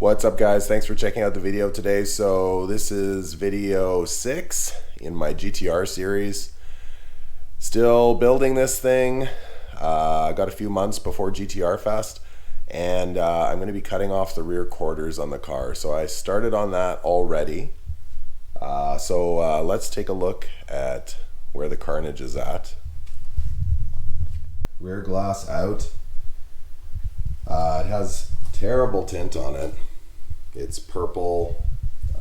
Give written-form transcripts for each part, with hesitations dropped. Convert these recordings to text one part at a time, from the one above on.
What's up, guys? Thanks for checking out the video today. So this is video 6 in my GTR series. Still building this thing. Got a few months before GTR Fest, and I'm going to be cutting off the rear quarters on the car. So I started on that already. Let's take a look at where the carnage is at. Rear glass out. It has terrible tint on it. It's purple.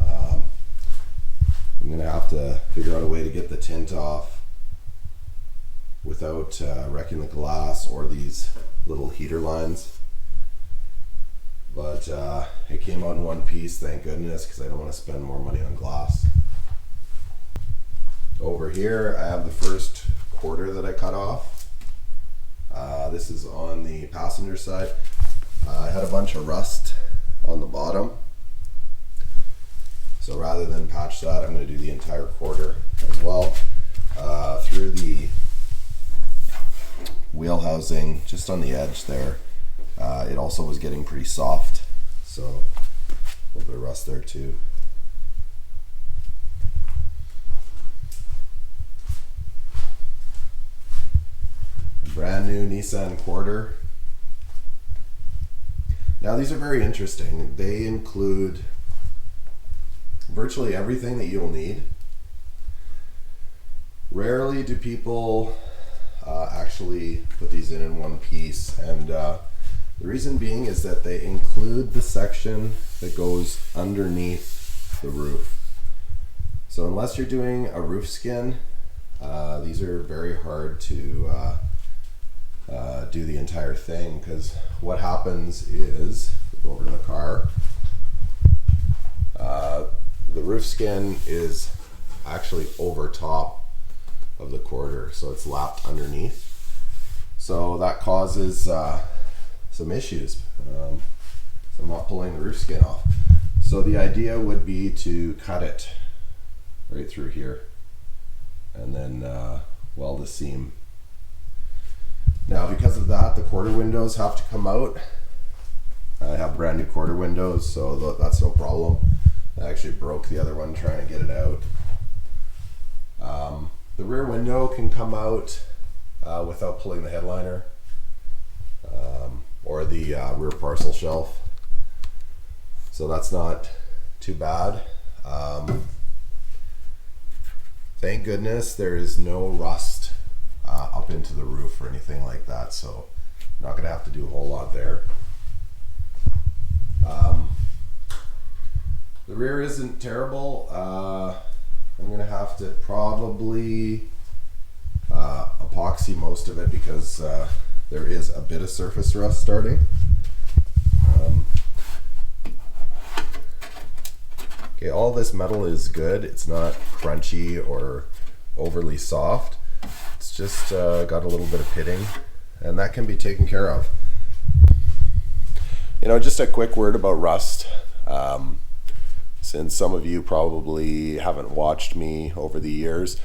I'm gonna have to figure out a way to get the tint off without wrecking the glass or these little heater lines. But it came out in one piece, thank goodness, because I don't want to spend more money on glass. Over here I have the first quarter that I cut off. This is on the passenger side. I had a bunch of rust on the bottom, so rather than patch that, I'm going to do the entire quarter as well. Through the wheel housing, just on the edge there, it also was getting pretty soft, so a little bit of rust there too. A brand new Nissan quarter. Now these are very interesting. They include virtually everything that you'll need. Rarely do people actually put these in one piece, and the reason being is that they include the section that goes underneath the roof. So unless you're doing a roof skin, these are very hard to do the entire thing, because what happens is, go over to the car, the roof skin is actually over top of the quarter, so it's lapped underneath, so that causes some issues. So I'm not pulling the roof skin off, so the idea would be to cut it right through here and then weld the seam. Now, because of that, the quarter windows have to come out. I have brand new quarter windows, so that's no problem. I actually broke the other one trying to get it out. The rear window can come out without pulling the headliner or the rear parcel shelf, so that's not too bad. Thank goodness there is no rust up into the roof or anything like that, so I'm not gonna have to do a whole lot there. The rear isn't terrible. I'm gonna have to probably epoxy most of it, because there is a bit of surface rust starting. Okay, all this metal is good. It's not crunchy or overly soft. It's just got a little bit of pitting, and that can be taken care of. You know, just a quick word about rust. Since some of you probably haven't watched me over the years,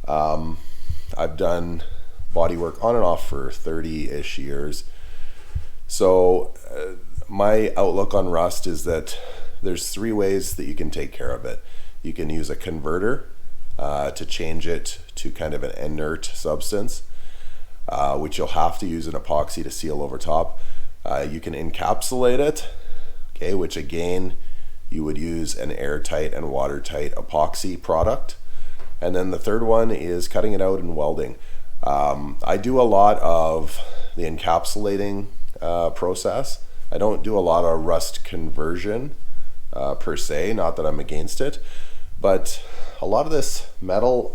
I've done bodywork on and off for 30-ish years. So my outlook on rust is that there's 3 ways that you can take care of it. You can use a converter to change it to kind of an inert substance, which you'll have to use an epoxy to seal over top. You can encapsulate it, okay, which again, you would use an airtight and watertight epoxy product. And then the third one is cutting it out and welding. I do a lot of the encapsulating process. I don't do a lot of rust conversion per se, not that I'm against it, but a lot of this metal,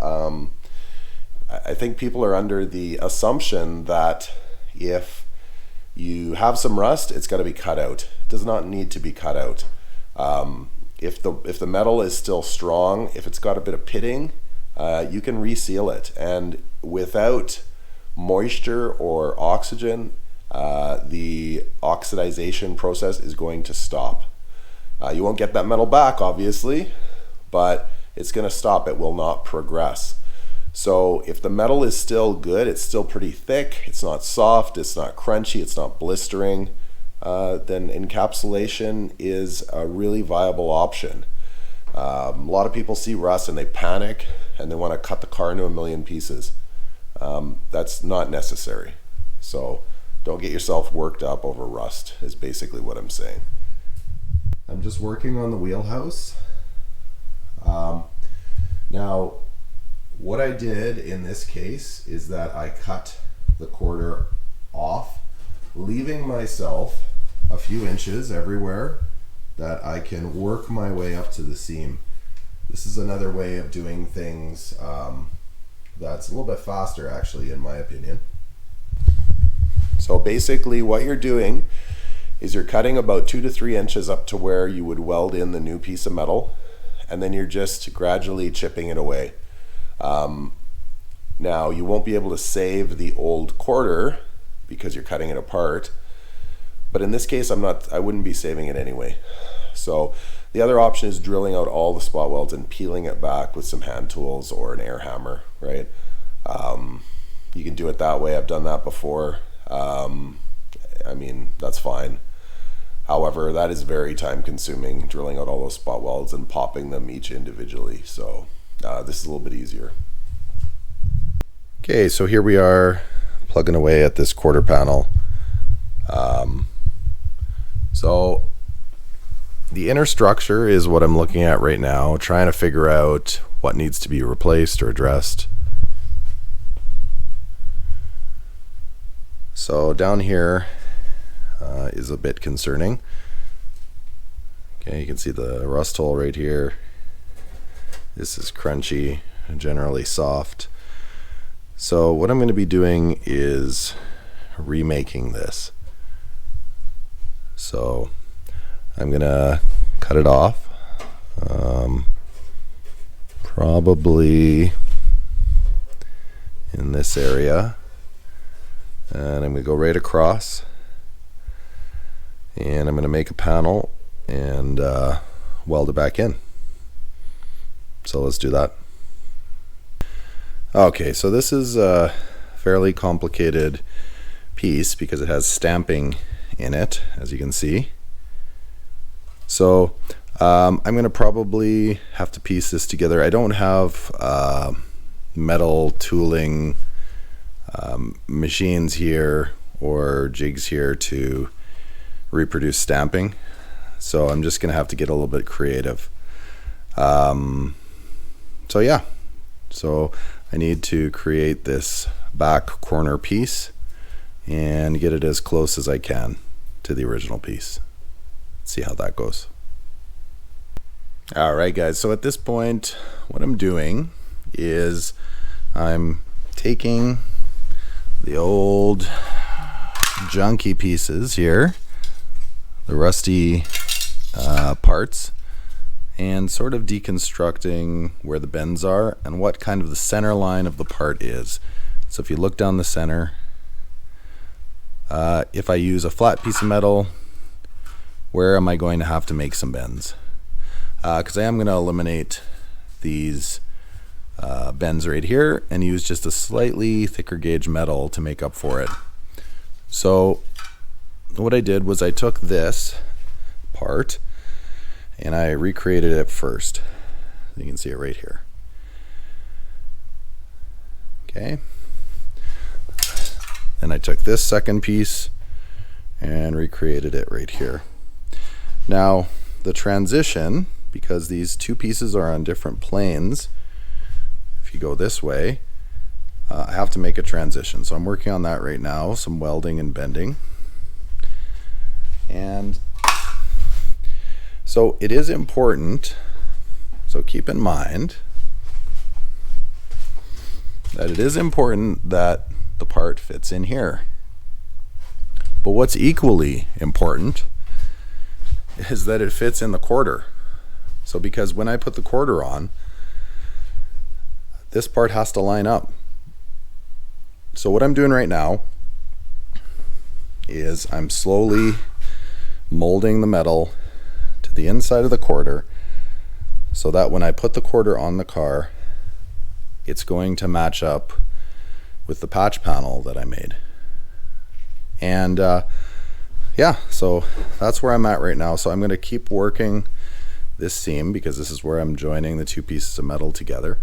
I think people are under the assumption that if you have some rust, it's got to be cut out. It does not need to be cut out. If the metal is still strong, if it's got a bit of pitting, you can reseal it, and without moisture or oxygen, the oxidization process is going to stop. You won't get that metal back, obviously, but it's going to stop. It will not progress. So if the metal is still good, it's still pretty thick, it's not soft, it's not crunchy, it's not blistering, then encapsulation is a really viable option. A lot of people see rust and they panic and they want to cut the car into a million pieces. That's not necessary. So don't get yourself worked up over rust is basically what I'm saying. I'm just working on the wheelhouse. Now, what I did in this case is that I cut the quarter off, leaving myself a few inches everywhere that I can work my way up to the seam. This is another way of doing things that's a little bit faster, actually, in my opinion. So basically what you're doing is you're cutting about 2 to 3 inches up to where you would weld in the new piece of metal, and then you're just gradually chipping it away. Now you won't be able to save the old quarter because you're cutting it apart, but in this case I wouldn't be saving it anyway. So the other option is drilling out all the spot welds and peeling it back with some hand tools or an air hammer, right? You can do it that way. I've done that before. I mean, that's fine. However, that is very time consuming, drilling out all those spot welds and popping them each individually. So this is a little bit easier. Okay, so here we are plugging away at this quarter panel. So the inner structure is what I'm looking at right now, trying to figure out what needs to be replaced or addressed. So down here is a bit concerning. Okay, you can see the rust hole right here. This is crunchy and generally soft. So what I'm going to be doing is remaking this. So I'm going to cut it off, probably in this area, and I'm going to go right across, and I'm going to make a panel and weld it back in. So let's do that. Okay, so this is a fairly complicated piece because it has stamping in it, as you can see. So I'm going to probably have to piece this together. I don't have metal tooling machines here or jigs here to reproduce stamping, so I'm just going to have to get a little bit creative. So yeah, so I need to create this back corner piece and get it as close as I can to the original piece. Let's see how that goes. Alright guys, so at this point what I'm doing is I'm taking the old junky pieces here, the rusty parts, and sort of deconstructing where the bends are and what kind of the center line of the part is. So if you look down the center, if I use a flat piece of metal, where am I going to have to make some bends? Because I am going to eliminate these bends right here and use just a slightly thicker gauge metal to make up for it. So what I did was I took this part and I recreated it first. You can see it right here. Okay. Then I took this second piece and recreated it right here. Now the transition, because these two pieces are on different planes, if you go this way, I have to make a transition. So I'm working on that right now, some welding and bending. And so it is important, so keep in mind that it is important that the part fits in here. But what's equally important is that it fits in the quarter. So because when I put the quarter on, this part has to line up. So what I'm doing right now is I'm slowly molding the metal to the inside of the quarter so that when I put the quarter on the car, it's going to match up with the patch panel that I made. And yeah, so that's where I'm at right now. So I'm going to keep working this seam because this is where I'm joining the two pieces of metal together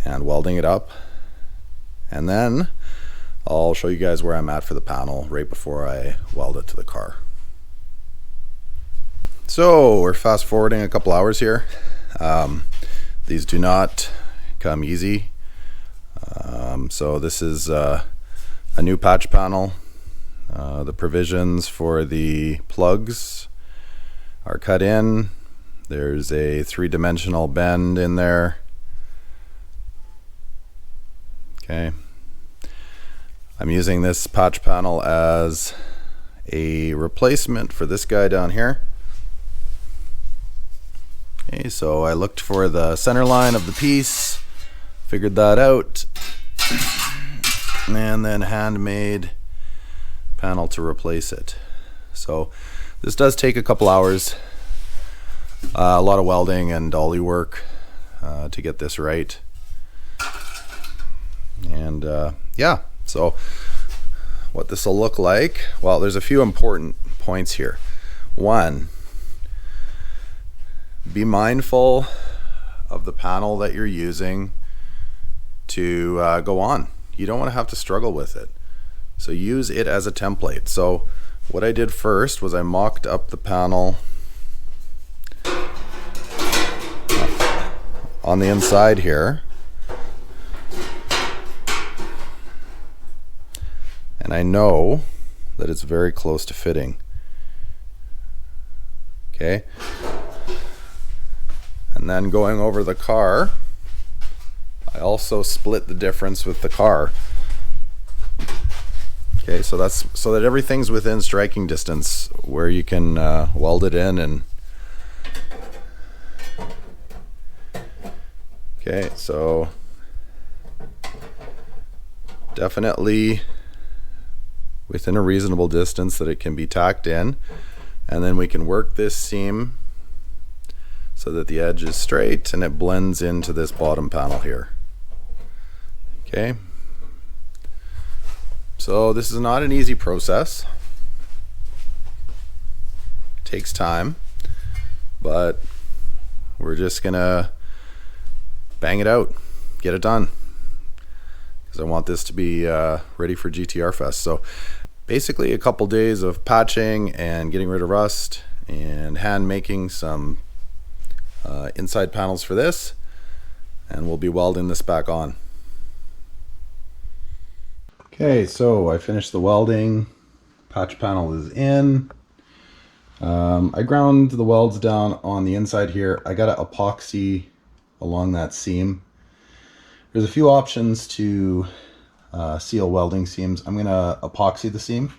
and welding it up, and then I'll show you guys where I'm at for the panel right before I weld it to the car. So we're fast forwarding a couple hours here. These do not come easy. So this is a new patch panel. The provisions for the plugs are cut in. There's a 3-dimensional bend in there. Okay. I'm using this patch panel as a replacement for this guy down here. Okay, so I looked for the center line of the piece, figured that out, and then handmade panel to replace it. So this does take a couple hours, a lot of welding and dolly work to get this right. And yeah, so what this will look like, well, there's a few important points here. One, be mindful of the panel that you're using to go on. You don't want to have to struggle with it. So use it as a template. So what I did first was I mocked up the panel on the inside here. And I know that it's very close to fitting. Okay. And then going over the car, I also split the difference with the car. Okay, so that's so that everything's within striking distance where you can weld it in. And okay, so definitely within a reasonable distance that it can be tacked in, and then we can work this seam so that the edge is straight and it blends into this bottom panel here. Okay, so this is not an easy process. It takes time, but we're just gonna bang it out, get it done, because I want this to be ready for GTR Fest. So basically a couple days of patching and getting rid of rust and hand making some inside panels for this, and we'll be welding this back on. Okay, so I finished the welding. Patch panel is in. I ground the welds down on the inside here. I got an epoxy along that seam. There's a few options to seal welding seams. I'm gonna epoxy the seam,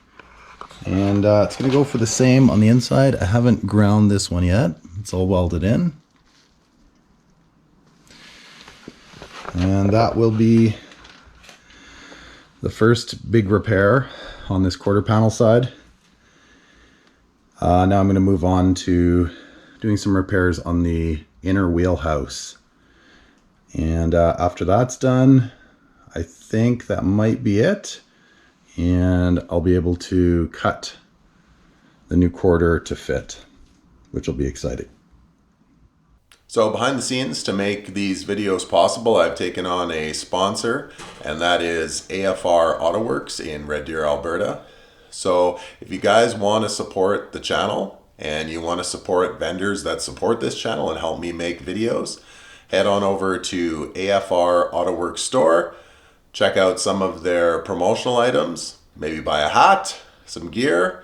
and it's gonna go for the same on the inside. I haven't ground this one yet. It's all welded in, and that will be the first big repair on this quarter panel side. Now I'm going to move on to doing some repairs on the inner wheelhouse, and after that's done, I think that might be it, and I'll be able to cut the new quarter to fit, which will be exciting. So behind the scenes, to make these videos possible, I've taken on a sponsor, and that is AFR Autoworks in Red Deer, Alberta. So if you guys want to support the channel and you want to support vendors that support this channel and help me make videos, head on over to AFR Autoworks store, check out some of their promotional items, maybe buy a hat, some gear,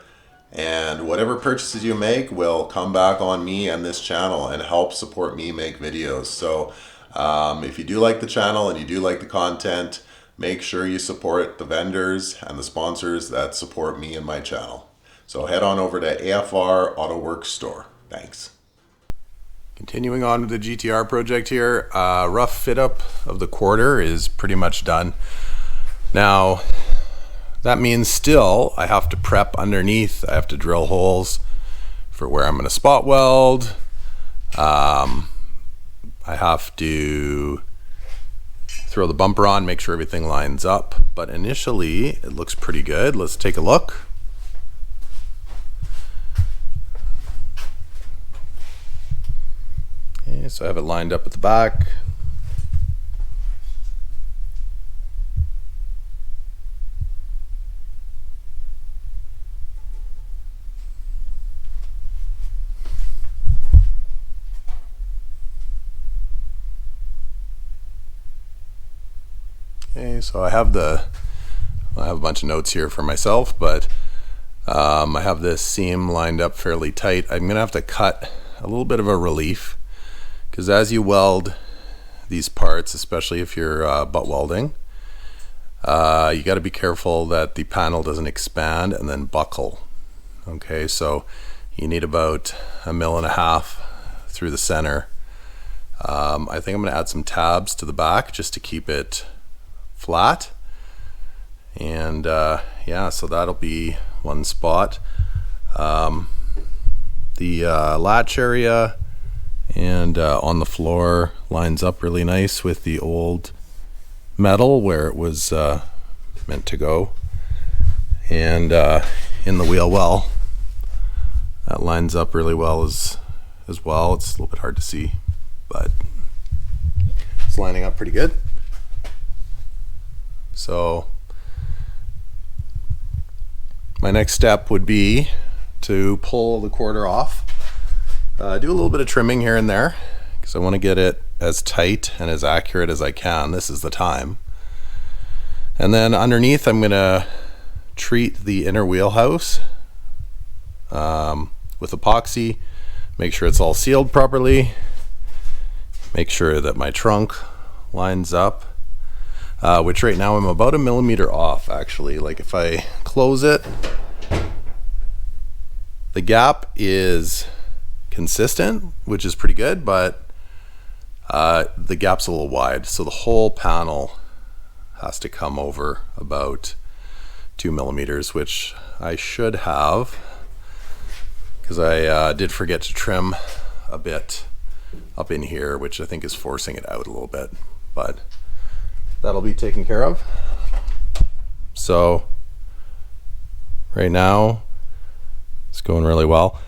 and whatever purchases you make will come back on me and this channel and help support me make videos. So if you do like the channel and you do like the content, make sure you support the vendors and the sponsors that support me and my channel. So head on over to AFR Autoworks store. Thanks. Continuing on with the GTR project here, rough fit up of the quarter is pretty much done. Now, that means still I have to prep underneath. I have to drill holes for where I'm going to spot weld. I have to throw the bumper on, make sure everything lines up. But initially, it looks pretty good. Let's take a look. Okay, so I have it lined up at the back. Okay, so I have a bunch of notes here for myself, but I have this seam lined up fairly tight. I'm gonna have to cut a little bit of a relief, because as you weld these parts, especially if you're butt welding, you got to be careful that the panel doesn't expand and then buckle. Okay, so you need about 1.5 mil through the center. I think I'm going to add some tabs to the back just to keep it flat, and yeah, so that'll be one spot. The latch area and on the floor lines up really nice with the old metal where it was meant to go, and in the wheel well, that lines up really well as well. It's a little bit hard to see, but it's lining up pretty good. So my next step would be to pull the quarter off, do a little bit of trimming here and there because I want to get it as tight and as accurate as I can. This is the time. And then underneath I'm going to treat the inner wheelhouse with epoxy, make sure it's all sealed properly, make sure that my trunk lines up, which right now I'm about 1 millimeter off actually. Like if I close it, the gap is consistent, which is pretty good, but the gap's a little wide, so the whole panel has to come over about 2 millimeters, which I should have, because I did forget to trim a bit up in here, which I think is forcing it out a little bit, but that'll be taken care of. So right now it's going really well,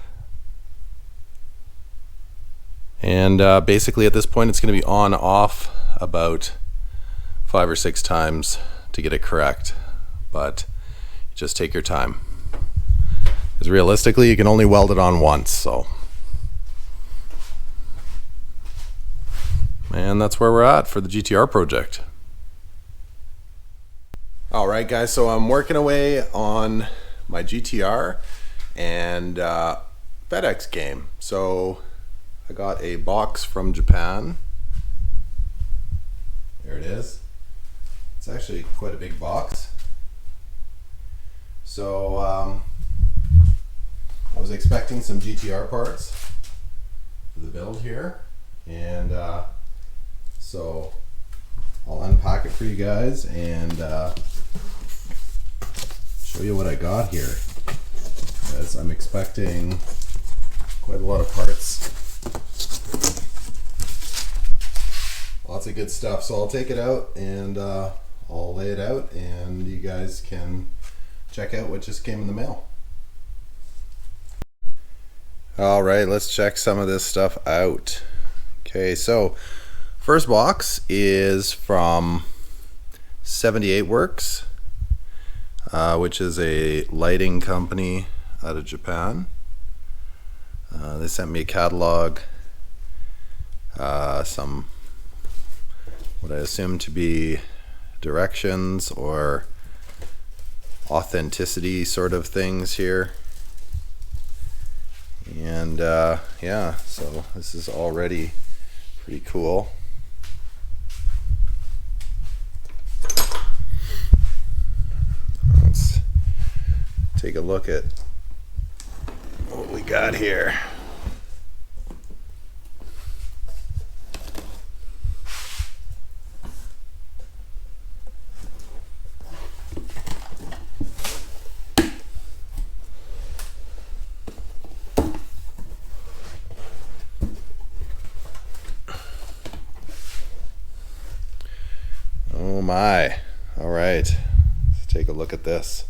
and basically at this point it's going to be on off about 5 or 6 times to get it correct, but just take your time, because realistically you can only weld it on once. So, and that's where we're at for the GTR project. All right guys, so I'm working away on my GTR and FedEx game. So I got a box from Japan. There it is. It's actually quite a big box. So I was expecting some GTR parts for the build here, and so I'll unpack it for you guys and show you what I got here, because I'm expecting quite a lot of parts. Lots of good stuff. So I'll take it out and I'll lay it out, and you guys can check out what just came in the mail. All right, let's check some of this stuff out. Okay, so first box is from 78 Works, which is a lighting company out of Japan. They sent me a catalog, some what I assume to be directions or authenticity sort of things here. And yeah, so this is already pretty cool. Let's take a look at what we got here. my. All right, let's take a look at this.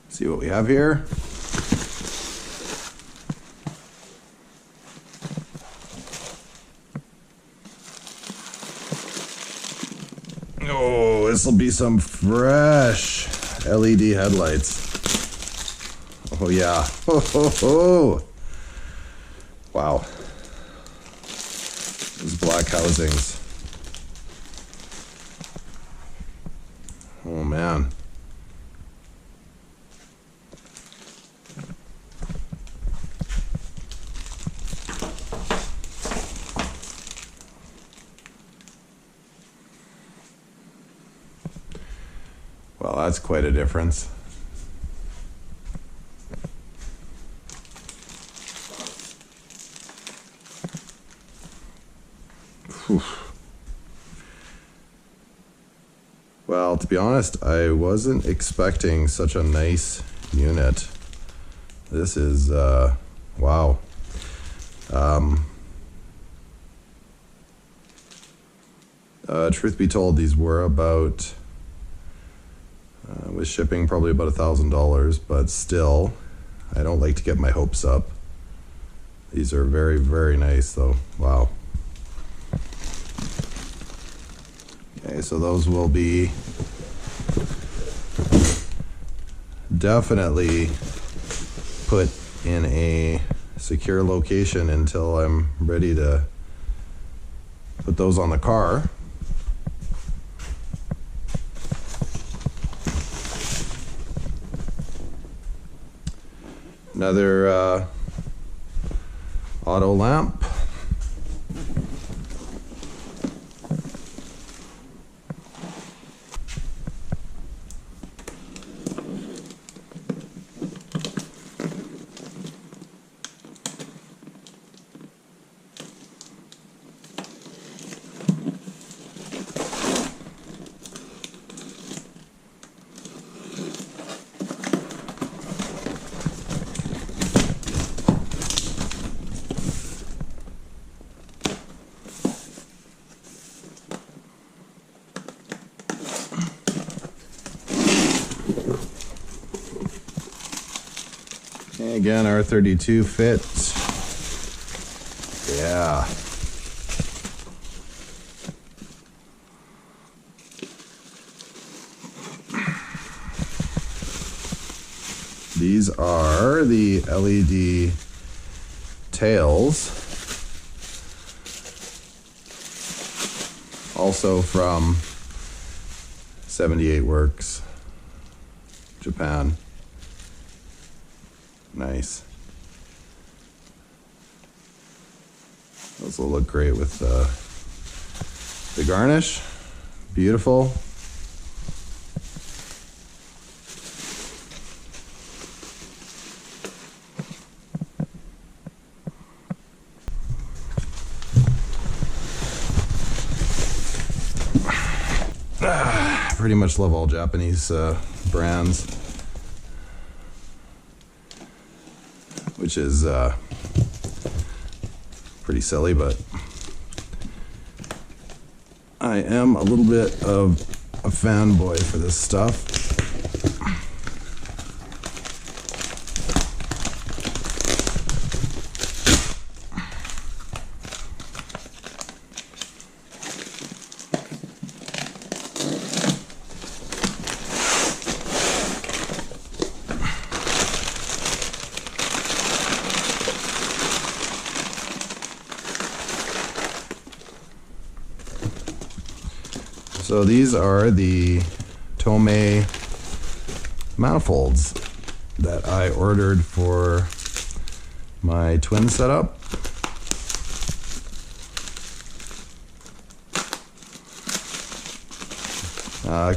See what we have here. Oh, this will be some fresh LED headlights. Oh yeah. Ho, ho, ho. Wow. Those black housings. Oh man. Well, that's quite a difference. Whew. Well, to be honest, I wasn't expecting such a nice unit. This is, wow. Truth be told, these were about, with shipping, probably about $1,000, but still, I don't like to get my hopes up. These are very, very nice though. Wow. Okay, so those will be definitely put in a secure location until I'm ready to put those on the car. Another auto lamp. Again, R32 fit. Yeah. These are the LED tails. Also from 78 Works, Japan. Nice. Those will look great with the garnish. Beautiful. Pretty much love all Japanese brands. Which is pretty silly, but I am a little bit of a fanboy for this stuff. So these are the Tomei manifolds that I ordered for my twin setup.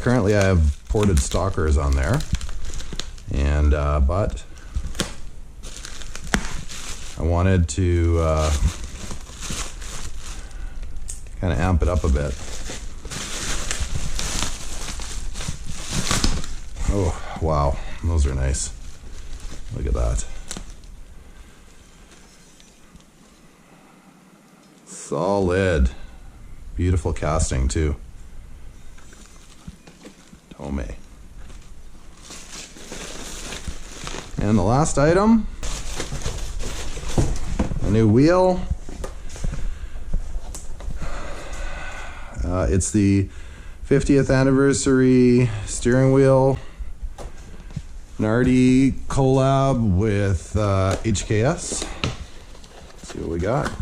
Currently I have ported stalkers on there, and but I wanted to kind of amp it up a bit. Oh, wow, those are nice. Look at that. Solid. Beautiful casting too. Tome. And the last item, a new wheel. It's the 50th anniversary steering wheel. Nardi collab with HKS. Let's see what we got.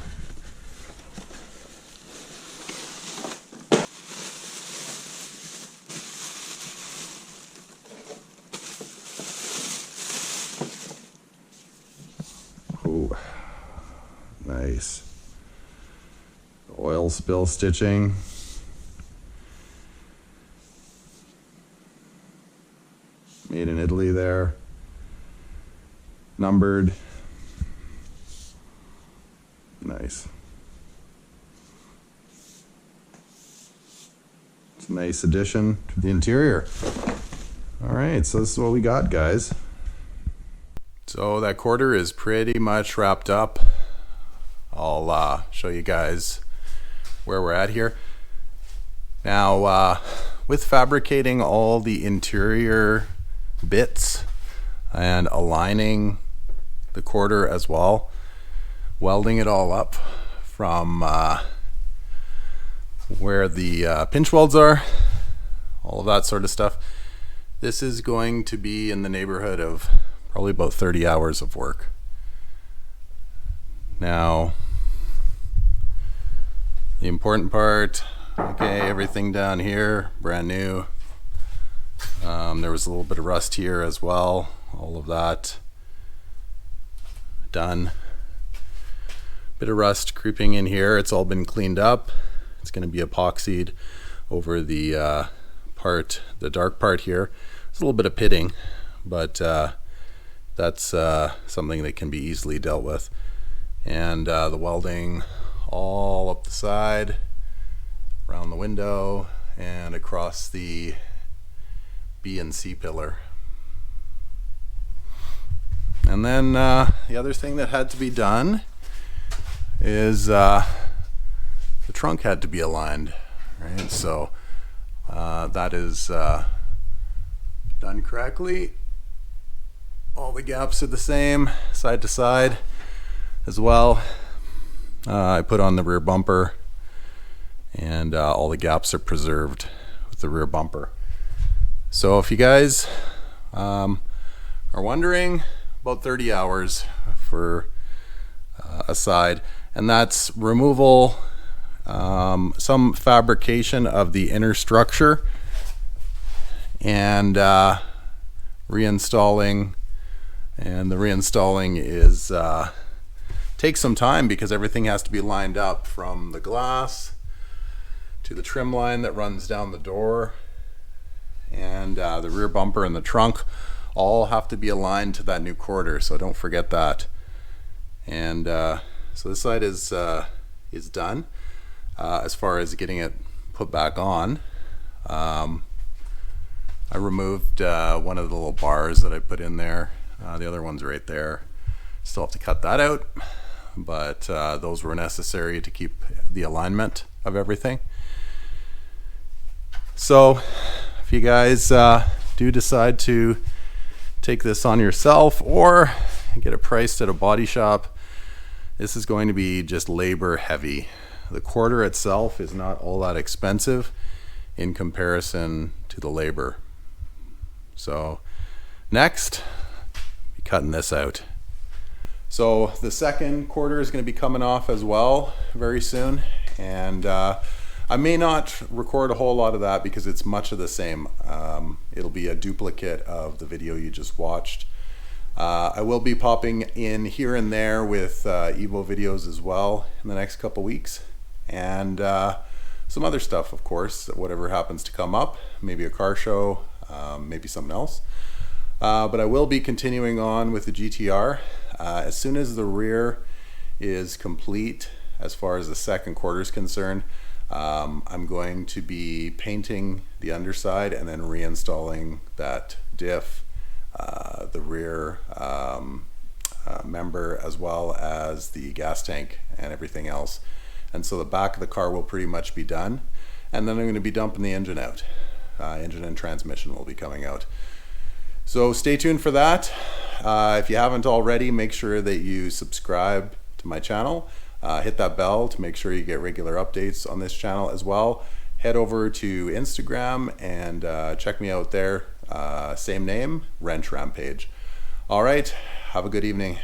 Oh, nice. Oil spill stitching. Made in Italy there. Numbered. Nice. It's a nice addition to the interior. All right, so this is what we got, guys. So that quarter is pretty much wrapped up. I'll show you guys where we're at here. Now, with fabricating all the interior bits and aligning the quarter as well, welding it all up from where the pinch welds are, all of that sort of stuff. This is going to be in the neighborhood of probably about 30 hours of work. Now, the important part, okay, everything down here, brand new. There was a little bit of rust here as well. All of that done. Bit of rust creeping in here. It's all been cleaned up. It's going to be epoxied over the part, the dark part here. There's a little bit of pitting, but that's something that can be easily dealt with. And the welding all up the side, around the window, and across the B and C pillar. And then the other thing that had to be done is the trunk had to be aligned, right? So that is done correctly. All the gaps are the same, side to side as well. I put on the rear bumper, and all the gaps are preserved with the rear bumper. So if you guys are wondering, about 30 hours for a side, and that's removal, some fabrication of the inner structure, and reinstalling. And the reinstalling is takes some time because everything has to be lined up from the glass to the trim line that runs down the door, and the rear bumper and the trunk all have to be aligned to that new quarter, so don't forget that. And so this side is done. As far as getting it put back on, I removed one of the little bars that I put in there. The other one's right there. Still have to cut that out, but those were necessary to keep the alignment of everything. So if you guys do decide to take this on yourself or get it priced at a body shop, this is going to be just labor heavy. The quarter itself is not all that expensive in comparison to the labor. So next, be cutting this out. So the second quarter is going to be coming off as well very soon, and I may not record a whole lot of that because it's much of the same. It'll be a duplicate of the video you just watched. I will be popping in here and there with Evo videos as well in the next couple weeks, and some other stuff, of course, whatever happens to come up, maybe a car show, maybe something else. But I will be continuing on with the GTR. As soon as the rear is complete, as far as the second quarter is concerned, I'm going to be painting the underside and then reinstalling that diff, the rear member, as well as the gas tank and everything else. and so the back of the car will pretty much be done. And then I'm going to be dumping the engine out. Engine and transmission will be coming out. So stay tuned for that. If you haven't already, make sure that you subscribe to my channel. Hit that bell to make sure you get regular updates on this channel as well. Head over to Instagram and check me out there. Same name, Wrench Rampage. All right, have a good evening.